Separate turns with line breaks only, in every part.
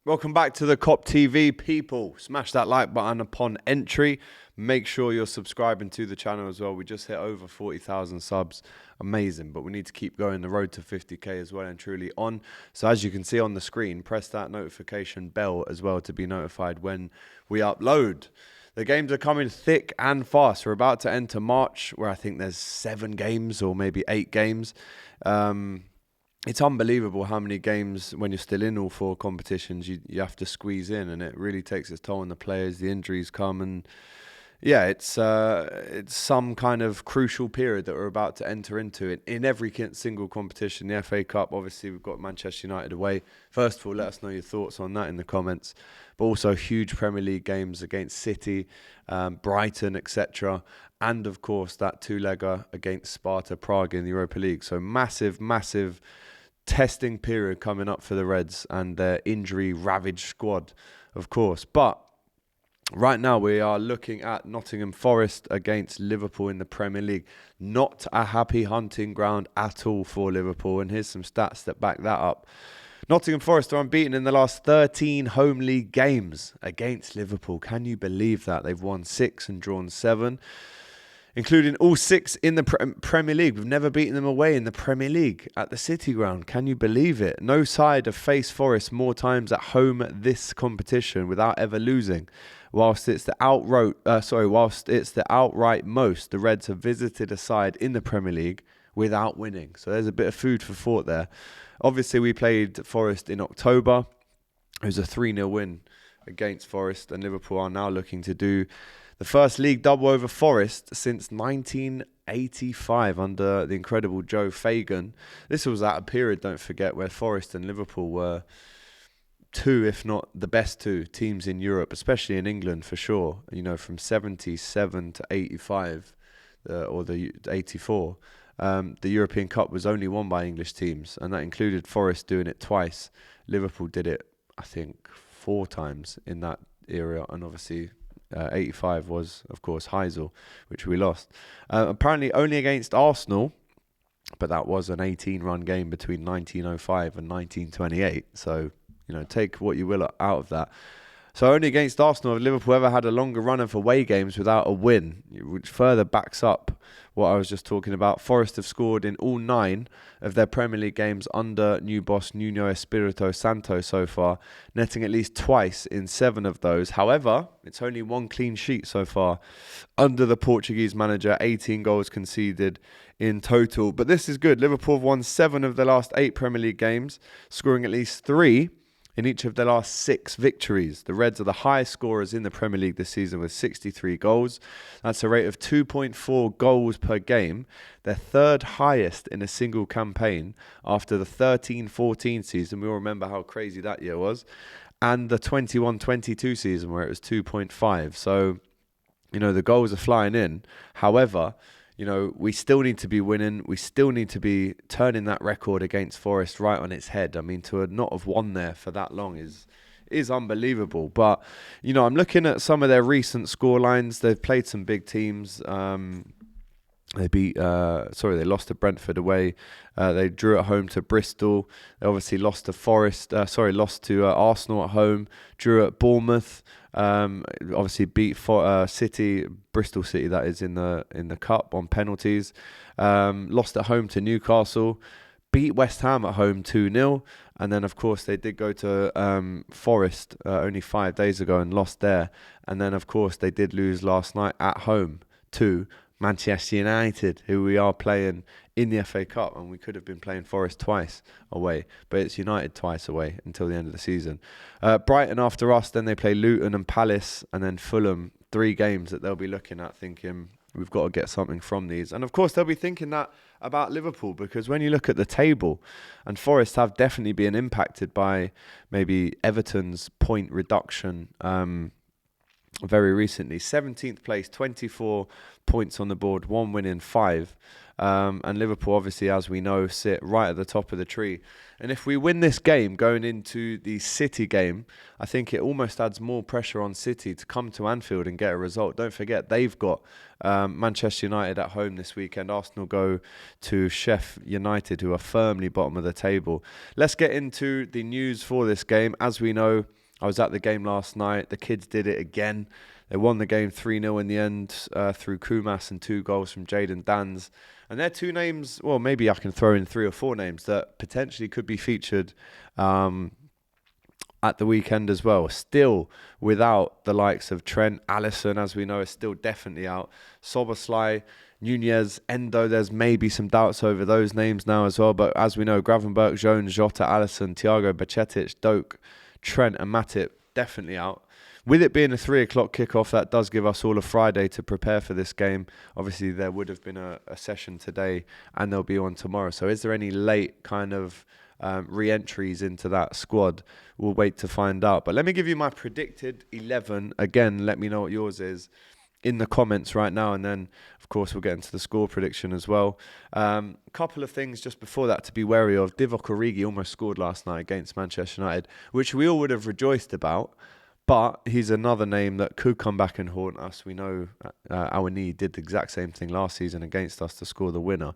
Welcome back to the Kop TV, people. Smash that like button upon entry. Make sure you're subscribing to the channel as well. We just hit over 40,000 subs. Amazing, but we need to keep going. The road to 50k as well and truly on. So as you can see on the screen, press that notification bell as well to be notified when we upload. The games are coming thick and fast. We're about to enter March, where I think there's 7 games or maybe 8 games. It's unbelievable how many games, when you're still in all 4 competitions, you have to squeeze in, and it really takes its toll on the players. The injuries come, and yeah, it's some kind of crucial period that we're about to enter into in every single competition. The FA Cup, obviously, we've got Manchester United away. First of all, let us know your thoughts on that in the comments. But also huge Premier League games against City, Brighton, etc. And of course, that 2-legger against Sparta Prague in the Europa League. So massive testing period coming up for the Reds and their injury-ravaged squad, of course. But right now we are looking at Nottingham Forest against Liverpool in the Premier League. Not a happy hunting ground at all for Liverpool. And here's some stats that back that up. Nottingham Forest are unbeaten in the last 13 home league games against Liverpool. Can you believe that? They've won 6 and drawn 7. Including all 6 in the Premier League. We've never beaten them away in the Premier League at the City Ground. Can you believe it? No side have faced Forest more times at home this competition without ever losing. Whilst it's the outright most, the Reds have visited a side in the Premier League without winning. So there's a bit of food for thought there. Obviously, we played Forest in October. It was a 3-0 win against Forest, and Liverpool are now looking to do the first league double over Forest since 1985 under the incredible Joe Fagan. This was at a period, don't forget, where Forest and Liverpool were 2, if not the best 2 teams in Europe, especially in England for sure. You know, from 77 to 85 or the 84. The European Cup was only won by English teams, and that included Forest doing it twice. Liverpool did it, I think, 4 times in that era, and obviously 85 was, of course, Heysel, which we lost. Apparently only against Arsenal, but that was an 18-run game between 1905 and 1928. So, you know, take what you will out of that. So only against Arsenal have Liverpool ever had a longer run of away games without a win, which further backs up what I was just talking about. Forest have scored in all 9 of their Premier League games under new boss Nuno Espirito Santo so far, netting at least twice in 7 of those. However, it's only 1 clean sheet so far under the Portuguese manager, 18 goals conceded in total. But this is good. Liverpool have won 7 of the last 8 Premier League games, scoring at least 3 in each of the last 6 victories. The Reds are the highest scorers in the Premier League this season with 63 goals. That's a rate of 2.4 goals per game. They're 3rd highest in a single campaign after the 13-14 season. We all remember how crazy that year was. And the 21-22 season where it was 2.5. So, you know, the goals are flying in. However, you know, we still need to be winning. We still need to be turning that record against Forest right on its head. I mean, to not have won there for that long is unbelievable. But, you know, I'm looking at some of their recent scorelines. They've played some big teams. They lost to Brentford away. They drew at home to Bristol. They obviously lost to Arsenal at home. Drew at Bournemouth. Obviously beat City, Bristol City, that is, in the cup on penalties. Lost at home to Newcastle. Beat West Ham at home 2-0. And then, of course, they did go to Forest only 5 days ago and lost there. And then, of course, they did lose last night at home to Manchester United, who we are playing in the FA Cup, and we could have been playing Forest twice away, but it's United twice away until the end of the season. Brighton after us, then they play Luton and Palace, and then Fulham. 3 games that they'll be looking at thinking, we've got to get something from these. And of course, they'll be thinking that about Liverpool, because when you look at the table, and Forest have definitely been impacted by maybe Everton's point reduction very recently. 17th place, 24 points on the board, 1 win in 5. And Liverpool, obviously, as we know, sit right at the top of the tree. And if we win this game going into the City game, I think it almost adds more pressure on City to come to Anfield and get a result. Don't forget, they've got Manchester United at home this weekend. Arsenal go to Sheffield United, who are firmly bottom of the table. Let's get into the news for this game. As we know, I was at the game last night. The kids did it again. They won the game 3-0 in the end through Kumas and 2 goals from Jayden Danns. And they're 2 names, well, maybe I can throw in 3 or 4 names that potentially could be featured at the weekend as well. Still without the likes of Trent. Alisson, as we know, is still definitely out. Szoboszlai, Nuñez, Endo, there's maybe some doubts over those names now as well. But as we know, Gravenberch, Jones, Jota, Alisson, Thiago, Bajcetic, Doak, Trent and Matip definitely out. With it being a 3 o'clock kickoff, that does give us all a Friday to prepare for this game. Obviously, there would have been a session today and there'll be one tomorrow. So is there any late kind of re-entries into that squad? We'll wait to find out. But let me give you my predicted 11. Again, let me know what yours is in the comments right now. And then, of course, we'll get into the score prediction as well. Couple of things just before that to be wary of. Divock Origi almost scored last night against Manchester United, which we all would have rejoiced about. But he's another name that could come back and haunt us. We know Awani did the exact same thing last season against us to score the winner.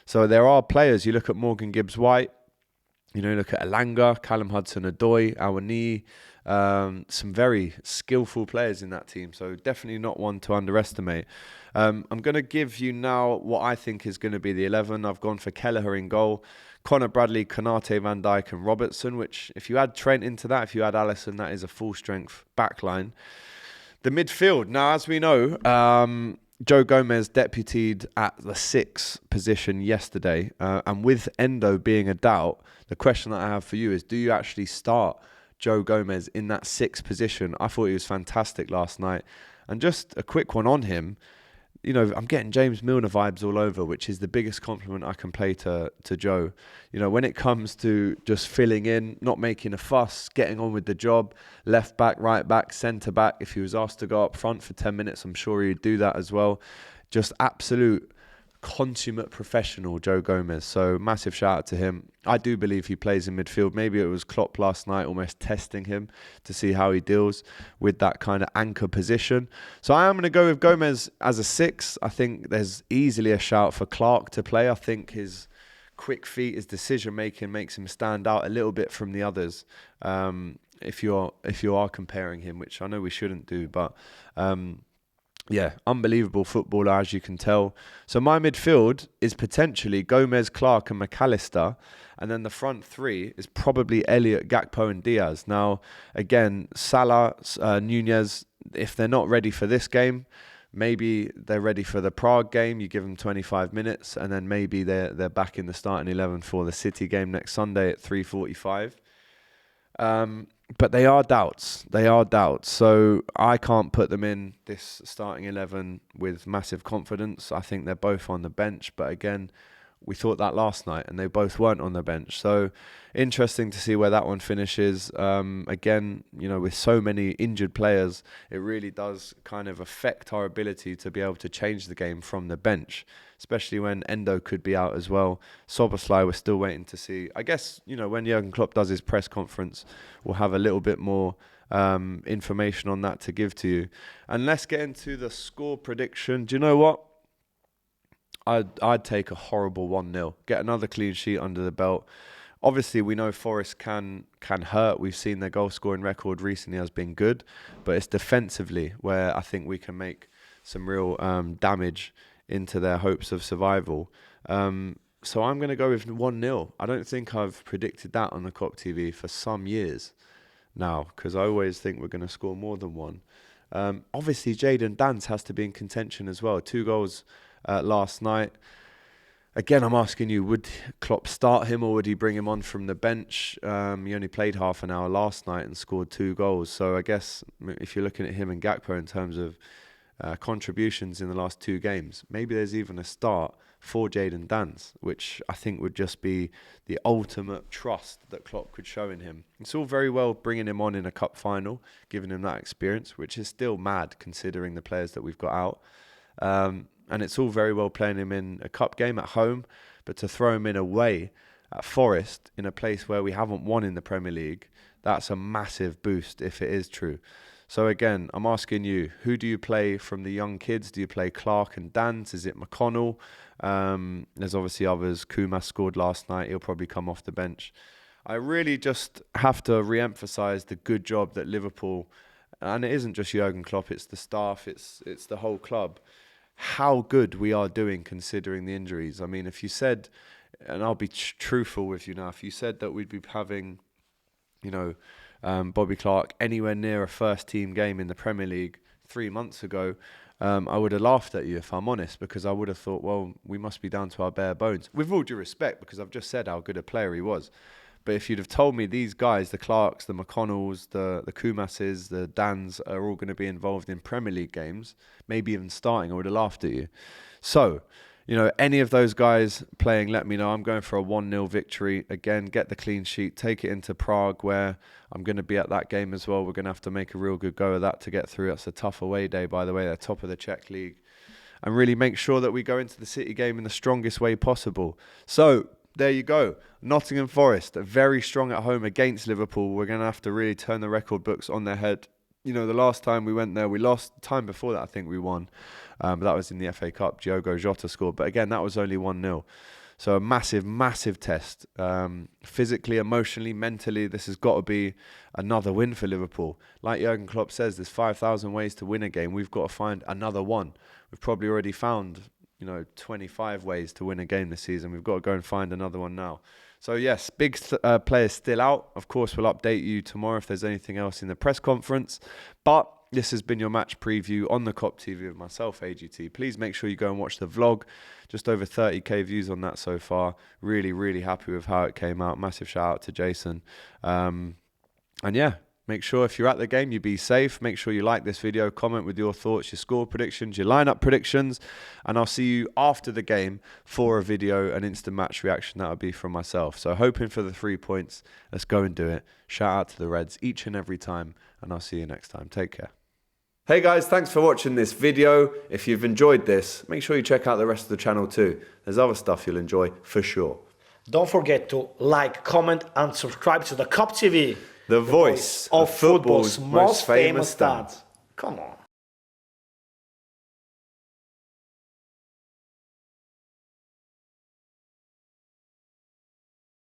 So there are players. You look at Morgan Gibbs-White. You know, look at Elanga, Callum Hudson-Odoi, Awani. Some very skillful players in that team. So definitely not one to underestimate. I'm going to give you now what I think is going to be the 11. I've gone for Kelleher in goal. Connor Bradley, Konate, Van Dijk and Robertson, which if you add Trent into that, if you add Alisson, that is a full-strength backline. The midfield. Now, as we know, Joe Gomez deputied at the 6 position yesterday. And with Endo being a doubt, the question that I have for you is, do you actually start Joe Gomez in that 6 position? I thought he was fantastic last night. And just a quick one on him. You know, I'm getting James Milner vibes all over, which is the biggest compliment I can pay to Joe. You know, when it comes to just filling in, not making a fuss, getting on with the job, left back, right back, centre back. If he was asked to go up front for 10 minutes, I'm sure he'd do that as well. Just absolute consummate professional, Joe Gomez. So massive shout out to him. I do believe he plays in midfield. Maybe it was Klopp last night almost testing him to see how he deals with that kind of anchor position. So I am going to go with Gomez as a 6. I think there's easily a shout for Clark to play. I think his quick feet, his decision making makes him stand out a little bit from the others. If you are comparing him, which I know we shouldn't do, but yeah, unbelievable footballer, as you can tell. So my midfield is potentially Gomez, Clark and McAllister. And then the front 3 is probably Elliott, Gakpo and Diaz. Now, again, Salah, Nuñez, if they're not ready for this game, maybe they're ready for the Prague game. You give them 25 minutes and then maybe they're back in the starting 11 for the City game next Sunday at 3:45. But they are doubts. So I can't put them in this starting 11 with massive confidence. I think they're both on the bench. But again, we thought that last night and they both weren't on the bench. So interesting to see where that one finishes. Again, you know, with so many injured players, it really does kind of affect our ability to be able to change the game from the bench, especially when Endo could be out as well. Szoboszlai, we're still waiting to see. I guess, you know, when Jurgen Klopp does his press conference, we'll have a little bit more information on that to give to you. And let's get into the score prediction. Do you know what? I'd take a horrible 1-0. Get another clean sheet under the belt. Obviously, we know Forest can hurt. We've seen their goal scoring record recently has been good, but it's defensively where I think we can make some real damage into their hopes of survival. So I'm going to go with 1-0. I don't think I've predicted that on the Kop TV for some years now, because I always think we're going to score more than 1. Obviously, Jayden Danns has to be in contention as well. 2 goals last night. Again, I'm asking you, would Klopp start him or would he bring him on from the bench? He only played half an hour last night and scored 2 goals. So I guess if you're looking at him and Gakpo in terms of contributions in the last 2 games, maybe there's even a start for Jayden Danns, which I think would just be the ultimate trust that Klopp could show in him. It's all very well bringing him on in a cup final, giving him that experience, which is still mad considering the players that we've got out. And it's all very well playing him in a cup game at home, but to throw him in away at Forest in a place where we haven't won in the Premier League, that's a massive boost if it is true. So again, I'm asking you, who do you play from the young kids? Do you play Clark and Dans? Is it McConnell? There's obviously others. Kuma scored last night. He'll probably come off the bench. I really just have to re-emphasise the good job that Liverpool, and it isn't just Jurgen Klopp, it's the staff, it's the whole club, how good we are doing considering the injuries. I mean, if you said, and I'll be truthful with you now, if you said that we'd be having, Bobby Clark anywhere near a first team game in the Premier League 3 months ago, I would have laughed at you, if I'm honest, because I would have thought, well, we must be down to our bare bones. With all due respect, because I've just said how good a player he was. But if you'd have told me these guys, the Clarks, the McConnells, the Kumases, the Dans, are all going to be involved in Premier League games, maybe even starting, I would have laughed at you. So, any of those guys playing, let me know. I'm going for a 1-0 victory. Again, get the clean sheet, take it into Prague, where I'm going to be at that game as well. We're going to have to make a real good go of that to get through. That's a tough away day, by the way. They're top of the Czech League. And really make sure that we go into the City game in the strongest way possible. So, there you go. Nottingham Forest, very strong at home against Liverpool. We're going to have to really turn the record books on their head. The last time we went there, we lost. The time before that, I think we won. But that was in the FA Cup. Diogo Jota scored. But again, that was only 1-0. So a massive, massive test. Physically, emotionally, mentally, this has got to be another win for Liverpool. Like Jurgen Klopp says, there's 5,000 ways to win a game. We've got to find another one. We've probably already found 25 ways to win a game this season. We've got to go and find another one now. So yes, big players still out. Of course, we'll update you tomorrow if there's anything else in the press conference. But this has been your match preview on the Kop TV with myself, AGT. Please make sure you go and watch the vlog. Just over 30k views on that so far. Really, really happy with how it came out. Massive shout out to Jason. And yeah, make sure if you're at the game, you be safe. Make sure you like this video, comment with your thoughts, your score predictions, your lineup predictions. And I'll see you after the game for a video, an instant match reaction. That'll be from myself. So hoping for the 3 points. Let's go and do it. Shout out to the Reds each and every time. And I'll see you next time. Take care. Hey guys, thanks for watching this video. If you've enjoyed this, make sure you check out the rest of the channel too. There's other stuff you'll enjoy for sure.
Don't forget to like, comment and subscribe to the Kop TV.
The voice of football's most famous dads.
Come on.